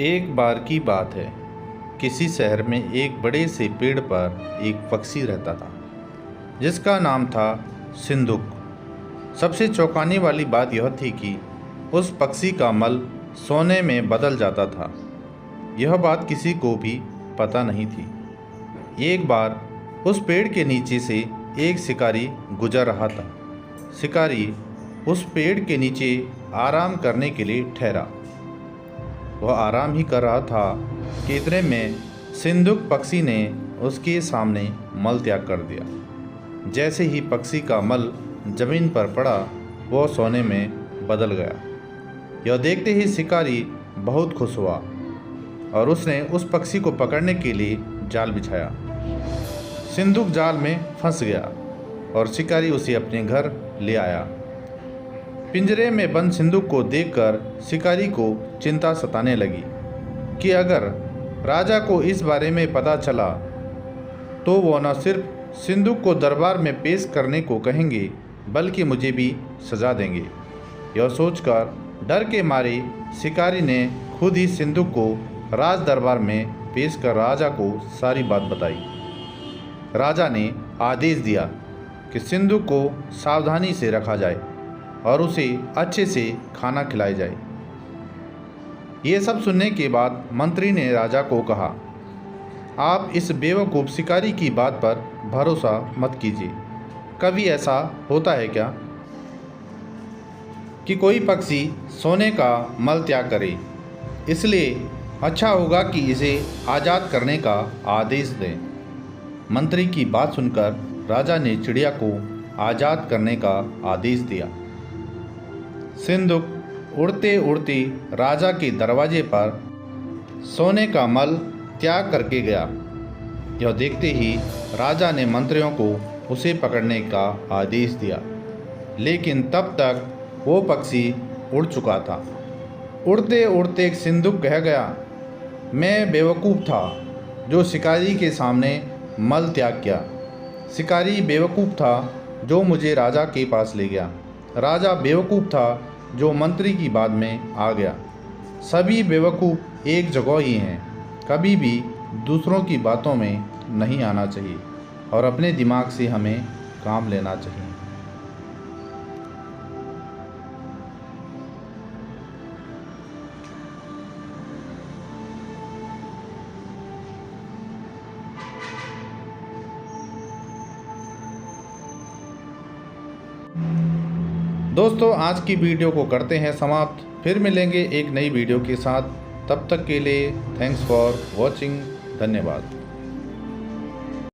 एक बार की बात है, किसी शहर में एक बड़े से पेड़ पर एक पक्षी रहता था जिसका नाम था सिंदूक। सबसे चौंकाने वाली बात यह थी कि उस पक्षी का मल सोने में बदल जाता था। यह बात किसी को भी पता नहीं थी। एक बार उस पेड़ के नीचे से एक शिकारी गुजर रहा था। शिकारी उस पेड़ के नीचे आराम करने के लिए ठहरा। वह आराम ही कर रहा था कि इतने में सिंदूक पक्षी ने उसके सामने मल त्याग कर दिया। जैसे ही पक्षी का मल जमीन पर पड़ा, वह सोने में बदल गया। यह देखते ही शिकारी बहुत खुश हुआ और उसने उस पक्षी को पकड़ने के लिए जाल बिछाया। सिंदूक जाल में फंस गया और शिकारी उसे अपने घर ले आया। पिंजरे में बंद सिंदूक को देखकर शिकारी को चिंता सताने लगी कि अगर राजा को इस बारे में पता चला तो वो न सिर्फ सिंदूक को दरबार में पेश करने को कहेंगे बल्कि मुझे भी सजा देंगे। यह सोचकर डर के मारे शिकारी ने खुद ही सिंदूक को राज दरबार में पेश कर राजा को सारी बात बताई। राजा ने आदेश दिया कि सिंदूक को सावधानी से रखा जाए और उसे अच्छे से खाना खिलाया जाए। ये सब सुनने के बाद मंत्री ने राजा को कहा, आप इस बेवकूफ़ शिकारी की बात पर भरोसा मत कीजिए। कभी ऐसा होता है क्या कि कोई पक्षी सोने का मल त्याग करे? इसलिए अच्छा होगा कि इसे आज़ाद करने का आदेश दें। मंत्री की बात सुनकर राजा ने चिड़िया को आज़ाद करने का आदेश दिया। सिंदूक उड़ते उड़ते राजा के दरवाजे पर सोने का मल त्याग करके गया। यह देखते ही राजा ने मंत्रियों को उसे पकड़ने का आदेश दिया, लेकिन तब तक वो पक्षी उड़ चुका था। उड़ते उड़ते सिंदूक कह गया, मैं बेवकूफ़ था जो शिकारी के सामने मल त्याग किया। शिकारी बेवकूफ़ था जो मुझे राजा के पास ले गया। राजा बेवकूफ़ था जो मंत्री की बात में आ गया। सभी बेवकूफ़ एक जगह ही हैं। कभी भी दूसरों की बातों में नहीं आना चाहिए और अपने दिमाग से हमें काम लेना चाहिए। दोस्तों, आज की वीडियो को करते हैं समाप्त। फिर मिलेंगे एक नई वीडियो के साथ। तब तक के लिए थैंक्स फॉर वॉचिंग। धन्यवाद।